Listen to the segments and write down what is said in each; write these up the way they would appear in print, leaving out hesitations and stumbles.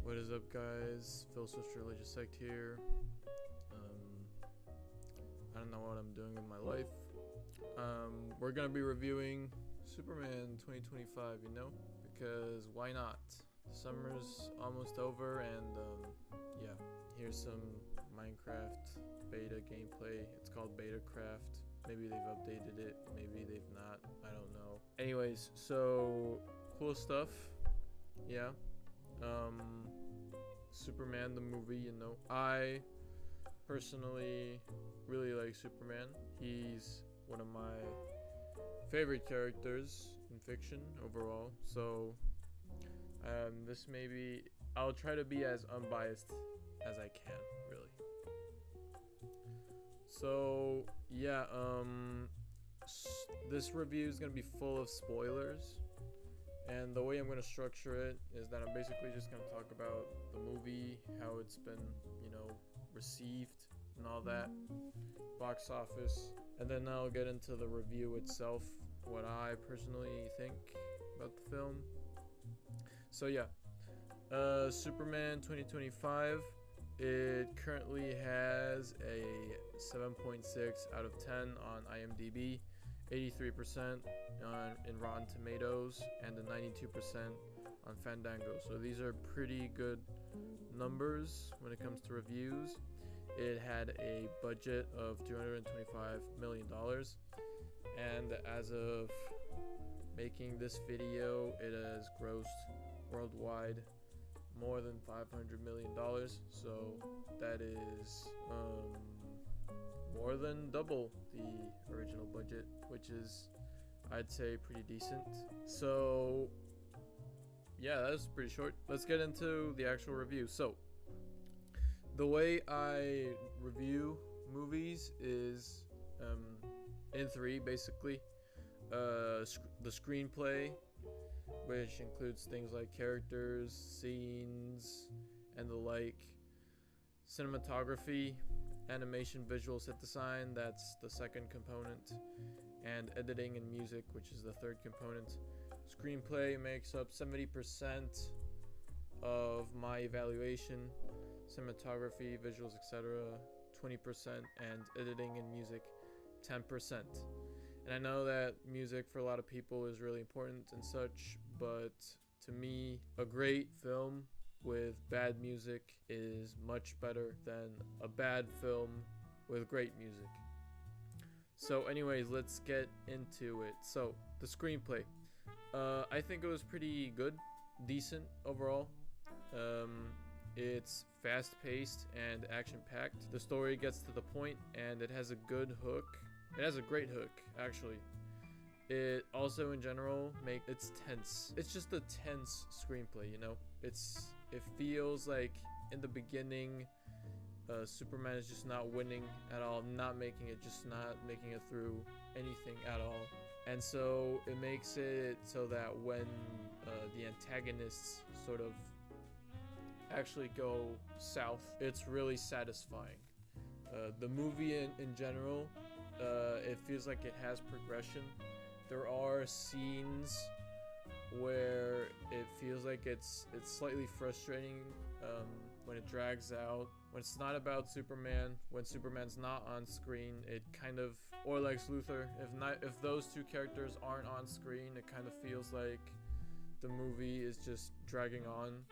What is up, guys? Phil Switch Religious Sect here. I don't know what I'm doing with my life. We're gonna be reviewing Superman 2025, because why not? The summer's almost over, and yeah, here's some Minecraft beta gameplay. It's called Betacraft. Maybe they've updated it, maybe they've not. I don't know. Anyways, so cool stuff. Yeah. Superman the movie, I personally really like Superman. He's one of my favorite characters in fiction overall. So I'll try to be as unbiased as I can, really. So yeah, this review is gonna be full of spoilers. And the way I'm going to structure it is that I'm basically just going to talk about the movie, how it's been, received and all that, box office. And then I'll get into the review itself, what I personally think about the film. So yeah, Superman 2025, it currently has a 7.6 out of 10 on IMDb. 83% in Rotten Tomatoes, and a 92% on Fandango. So these are pretty good numbers when it comes to reviews. It had a budget of $225 million, and as of making this video, it has grossed worldwide more than $500 million. So that is more than double the original budget, which is, I'd say, pretty decent. So yeah, that was pretty short. Let's get into the actual review. So the way I review movies is in three, basically. The screenplay, which includes things like characters, scenes, and the like. Cinematography, animation, visual set design, that's the second component, and editing and music, which is the third component. Screenplay makes up 70% of my evaluation, cinematography, visuals, etc. 20%, and editing and music 10%. And I know that music for a lot of people is really important and such, but to me, a great film with bad music is much better than a bad film with great music. So anyways, let's get into it. So the screenplay, I think it was pretty good, decent overall. It's fast-paced and action-packed. The story gets to the point, and it has a good hook. It has a great hook, actually. It also, in general, it's tense. It's just a tense screenplay, It feels like in the beginning, Superman is just not winning at all, not making it through anything at all. And so it makes it so that when the antagonists sort of actually go south, it's really satisfying. The movie in general, it feels like it has progression. There are scenes where it feels like it's slightly frustrating when it drags out, when it's not about Superman, when Superman's not on screen. It kind of, or Lex Luthor, if those two characters aren't on screen, it kind of feels like the movie is just dragging on.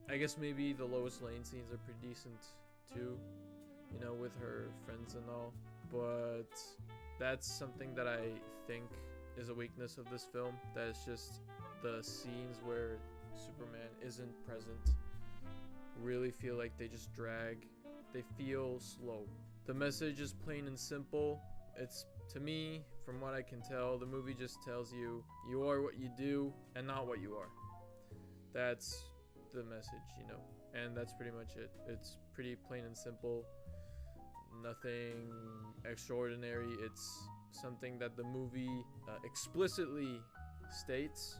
I guess maybe the Lois Lane scenes are pretty decent too, with her friends and all, but that's something that I think is a weakness of this film. That it's just the scenes where Superman isn't present really feel like they just drag. They feel slow. The message is plain and simple. It's, to me, from what I can tell, the movie just tells you are what you do and not what you are. That's the message, and that's pretty much it. It's pretty plain and simple. Nothing extraordinary. It's something that the movie explicitly states.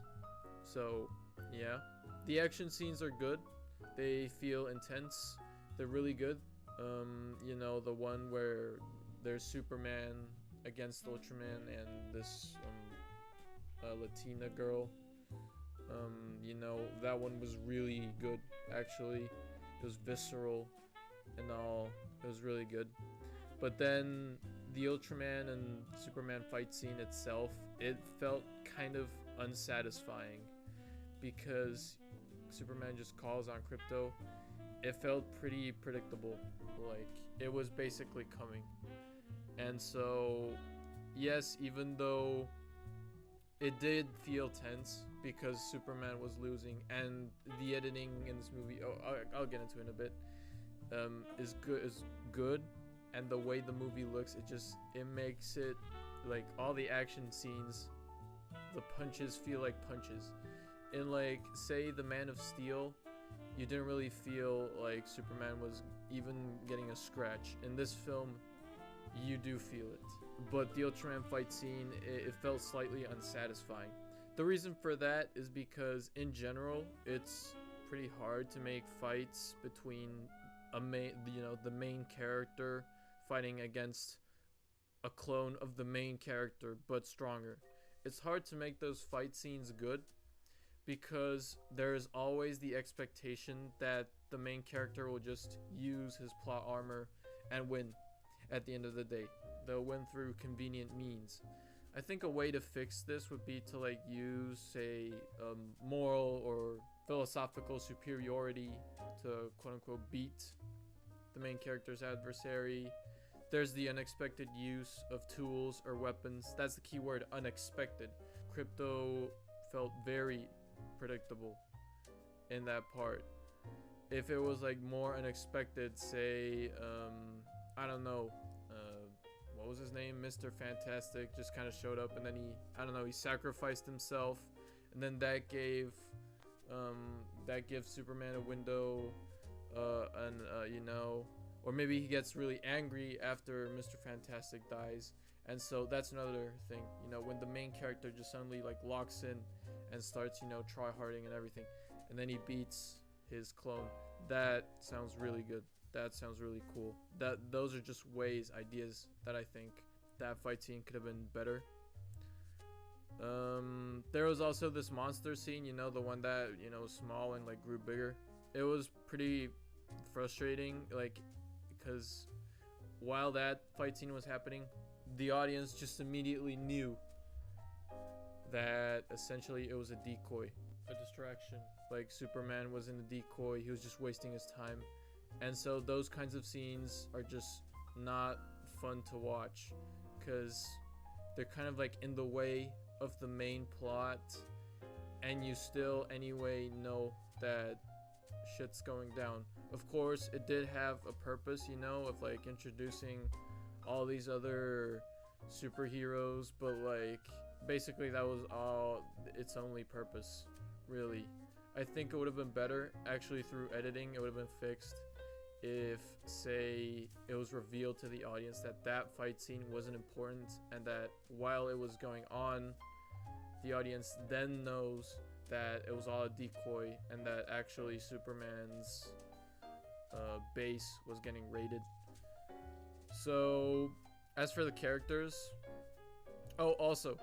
So yeah, the action scenes are good. They feel intense. They're really good. The one where there's Superman against Ultraman and this Latina girl That one was really good, actually. It was visceral and all. It was really good. But then the Ultraman and Superman fight scene itself, it felt kind of unsatisfying because Superman just calls on Krypto. It felt pretty predictable. Like, it was basically coming. And so, yes, even though it did feel tense because Superman was losing, and the editing in this movie, I'll get into it in a bit, is good, and the way the movie looks, it makes it like all the action scenes, the punches feel like punches. In, like, say the Man of Steel, you didn't really feel like Superman was even getting a scratch. In this film, you do feel it. But the Ultraman fight scene, it felt slightly unsatisfying. The reason for that is because in general, it's pretty hard to make fights between the main character fighting against a clone of the main character but stronger. It's hard to make those fight scenes good because there is always the expectation that the main character will just use his plot armor and win at the end of the day. They'll win through convenient means. I think a way to fix this would be to, like, use, say, moral or philosophical superiority to quote-unquote beat the main character's adversary. There's the unexpected use of tools or weapons. That's the key word, unexpected. Krypto felt very predictable in that part. If it was, like, more unexpected, say, I don't know, what was his name? Mr. Fantastic just kind of showed up, and then he sacrificed himself, and then that gave Superman a window, or maybe he gets really angry after Mr. Fantastic dies, and so that's another thing, when the main character just suddenly, like, locks in and starts, try-harding and everything, and then he beats his clone. That sounds really good. That sounds really cool. Those are just ideas that I think that fight scene could have been better. There was also this monster scene, the one that, was small and, like, grew bigger. It was pretty frustrating, like, because while that fight scene was happening, the audience just immediately knew that essentially it was a decoy, a distraction. Like, Superman was in the decoy, he was just wasting his time. And so those kinds of scenes are just not fun to watch because they're kind of, like, in the way of the main plot, and you still anyway know that shit's going down. Of course, it did have a purpose, of, like, introducing all these other superheroes, but, like, basically that was all its only purpose, really. I think it would have been better, actually, through editing. It would have been fixed if, say, it was revealed to the audience that fight scene wasn't important, and that while it was going on, the audience then knows that it was all a decoy, and that actually Superman's base was getting raided. So, as for the characters, also,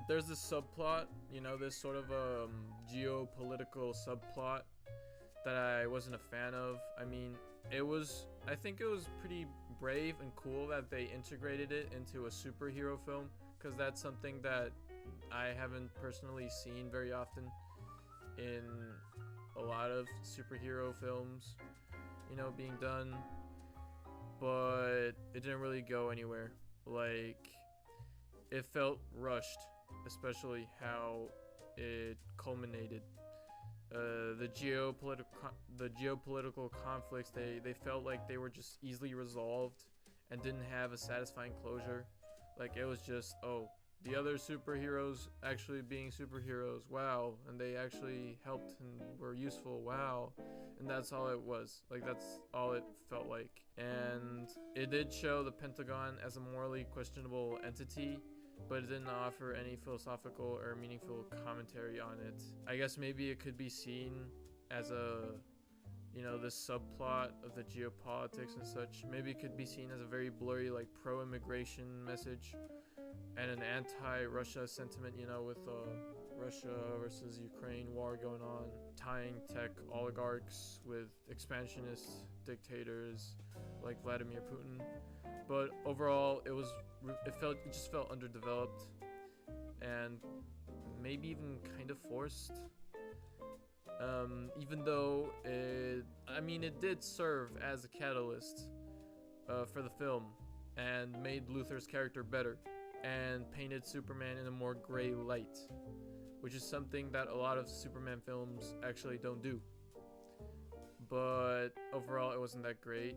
there's this subplot, this sort of geopolitical subplot that I wasn't a fan of. I mean, I think it was pretty brave and cool that they integrated it into a superhero film, because that's something that I haven't personally seen very often in a lot of superhero films, being done, but it didn't really go anywhere. Like, it felt rushed, especially how it culminated. The geopolitical conflicts, they felt like they were just easily resolved and didn't have a satisfying closure. Like, it was just, the other superheroes actually being superheroes, wow, and they actually helped and were useful, wow, and that's all it was. Like, that's all it felt like. And it did show the Pentagon as a morally questionable entity, but it didn't offer any philosophical or meaningful commentary on it. I guess maybe it could be seen as this subplot of the geopolitics and such. Maybe it could be seen as a very blurry, like, pro-immigration message and an anti-Russia sentiment, with Russia versus Ukraine war going on, tying tech oligarchs with expansionist dictators like Vladimir Putin. But overall, it just felt underdeveloped and maybe even kind of forced. Even though it did serve as a catalyst for the film and made Luthor's character better and painted Superman in a more gray light, which is something that a lot of Superman films actually don't do. But overall, it wasn't that great.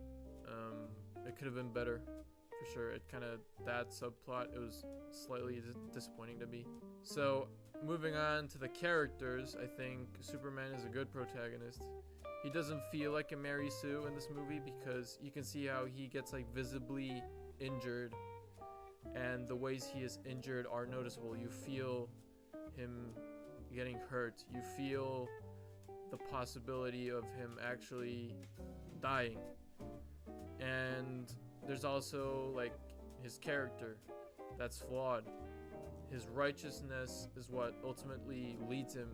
It could have been better, for sure. That subplot, it was slightly disappointing to me. So, moving on to the characters, I think Superman is a good protagonist. He doesn't feel like a Mary Sue in this movie because you can see how he gets like visibly injured, and the ways he is injured are noticeable. You feel him getting hurt. You feel the possibility of him actually dying. And there's also like his character that's flawed. His righteousness is what ultimately leads him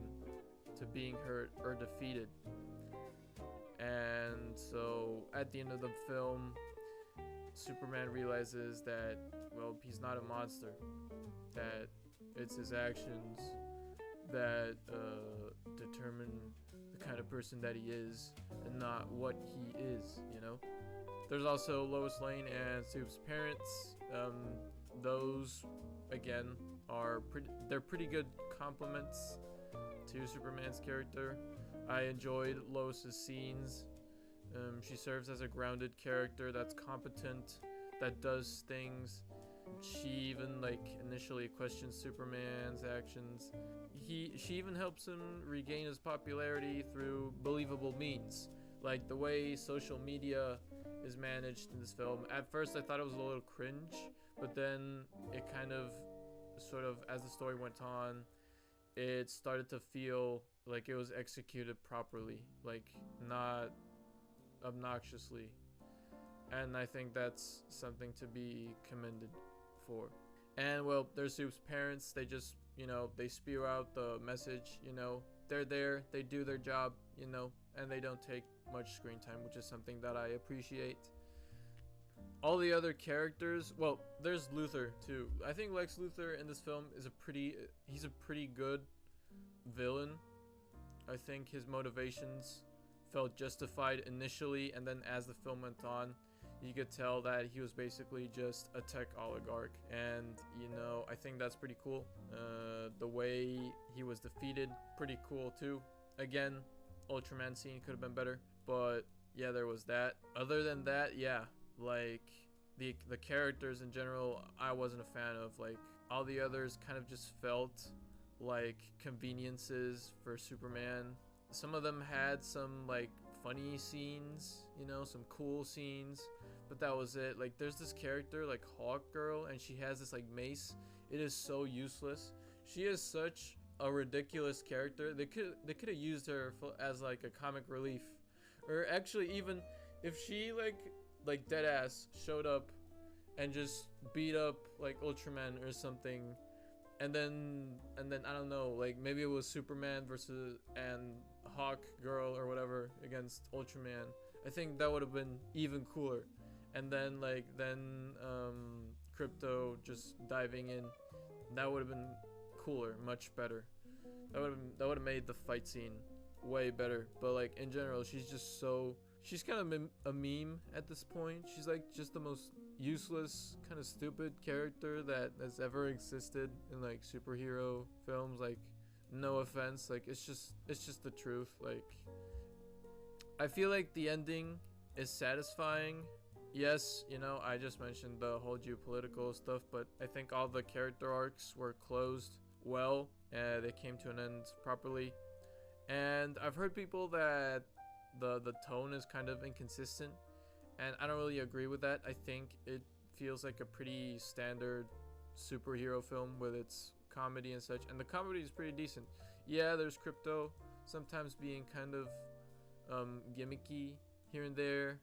to being hurt or defeated. And so at the end of the film, Superman realizes that, well, he's not a monster, that it's his actions that determine the kind of person that he is and not what he is, you know? There's also Lois Lane and Soup's parents. Those, again, they're pretty good compliments to Superman's character. I enjoyed Lois's scenes. She serves as a grounded character that's competent, that does things. She even initially questions Superman's actions. She even helps him regain his popularity through believable means, like the way social media is managed in this film. At first I thought it was a little cringe, but then it kind of sort of, as the story went on, it started to feel like it was executed properly, like not obnoxiously. And I think that's something to be commended for. And well, there's Soup's parents. They just, they spew out the message, they're there, they do their job, and they don't take much screen time, which is something that I appreciate. All the other characters, well, there's Luthor too. I think Lex Luthor in this film he's a pretty good villain. I think his motivations felt justified initially, and then as the film went on, you could tell that he was basically just a tech oligarch. And I think that's pretty cool. The way he was defeated, pretty cool too. Again, Ultraman scene could have been better, but yeah, there was that. Other than that, yeah, like the characters in general, I wasn't a fan of. Like, all the others kind of just felt like conveniences for Superman. Some of them had some like funny scenes, some cool scenes, but that was it. Like, there's this character like Hawk Girl, and she has this like mace. It is so useless. She is such a ridiculous character. They could have used her as like a comic relief, or actually even if she like dead ass showed up and just beat up like Ultraman or something, and then I don't know, like maybe it was Superman versus and Hawk Girl or whatever against Ultraman. I think that would have been even cooler. And then Krypto just diving in, that would have been cooler, much better. That would have made the fight scene way better. But like in general, she's kind of a meme at this point. She's like just the most useless, kind of stupid character that has ever existed in like superhero films. Like, no offense, like it's just the truth. Like, I feel like the ending is satisfying. Yes, I just mentioned the whole geopolitical stuff, but I think all the character arcs were closed well. They came to an end properly. And I've heard people that the tone is kind of inconsistent, and I don't really agree with that. I think it feels like a pretty standard superhero film with its comedy and such, and the comedy is pretty decent. Yeah, there's Krypto sometimes being kind of gimmicky here and there,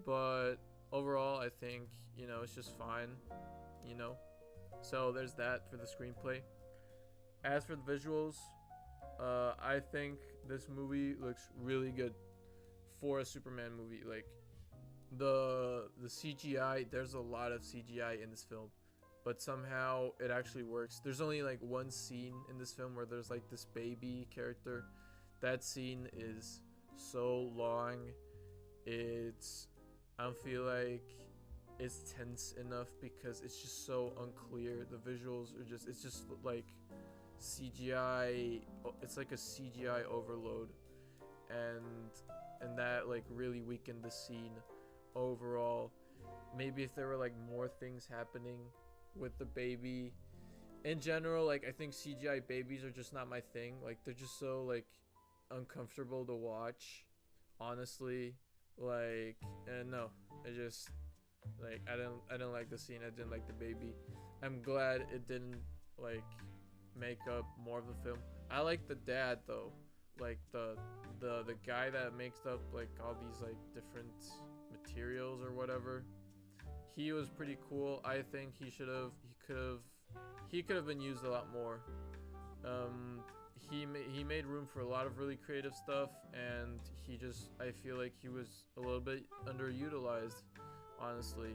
but overall I think it's just fine. So there's that for the screenplay. As for the visuals, I think this movie looks really good for a Superman movie. Like the CGI, there's a lot of CGI in this film, but somehow it actually works. There's only like one scene in this film where there's like this baby character. That scene is so long. I don't feel like it's tense enough because it's just so unclear. The visuals are it's just like CGI. It's like a CGI overload, and that like really weakened the scene overall. Maybe if there were like more things happening with the baby in general, like I think CGI babies are just not my thing. Like they're just so like uncomfortable to watch, honestly. Like, and no, I just like I didn't like the scene. I didn't like the baby. I'm glad it didn't like make up more of the film. I like the dad though, like the guy that makes up like all these like different materials or whatever. He was pretty cool. I think he could have been used a lot more. He made room for a lot of really creative stuff, and I feel like he was a little bit underutilized, honestly.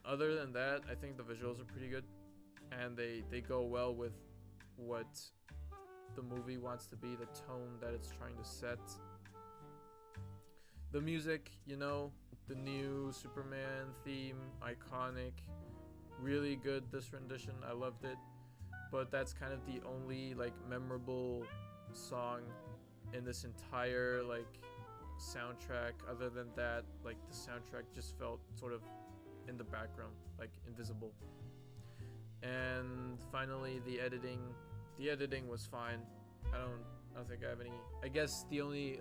Other than that, I think the visuals are pretty good, and they go well with what the movie wants to be, the tone that it's trying to set. The music, the new Superman theme, iconic, really good. This rendition, I loved it. But that's kind of the only like memorable song in this entire like soundtrack. Other than that, like the soundtrack just felt sort of in the background, like invisible. And finally, the editing was fine. I don't think I have any. I guess the only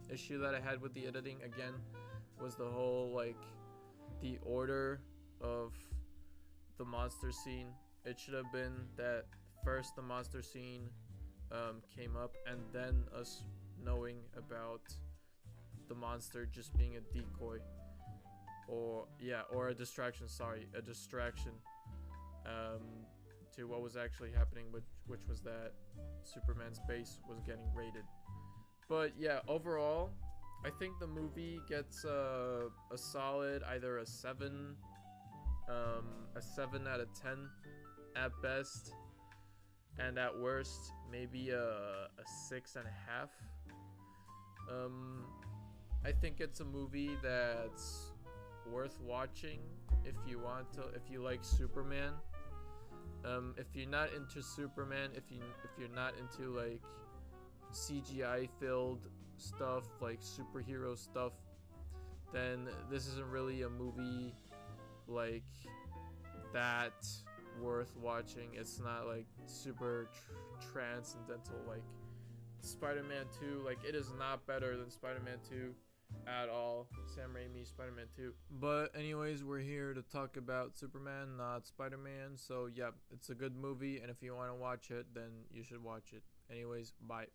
issue that I had with the editing again was the whole like the order of the monster scene. It should have been that first the monster scene came up, and then us knowing about the monster just being a decoy, or a distraction. Sorry, a distraction to what was actually happening, which was that Superman's base was getting raided. But yeah, overall, I think the movie gets a solid either a 7 out of 10 at best, and at worst maybe a 6.5. I think it's a movie that's worth watching if you like Superman. If you're not into Superman, if you're not into like CGI filled stuff, like superhero stuff, then this isn't really a movie like that worth watching. It's not like super transcendental like Spider-Man 2. Like it is not better than Spider-Man 2 at all. Sam Raimi Spider-Man 2. But anyways, we're here to talk about Superman, not Spider-Man. So yeah, it's a good movie, and if you want to watch it, then you should watch it. Anyways, bye.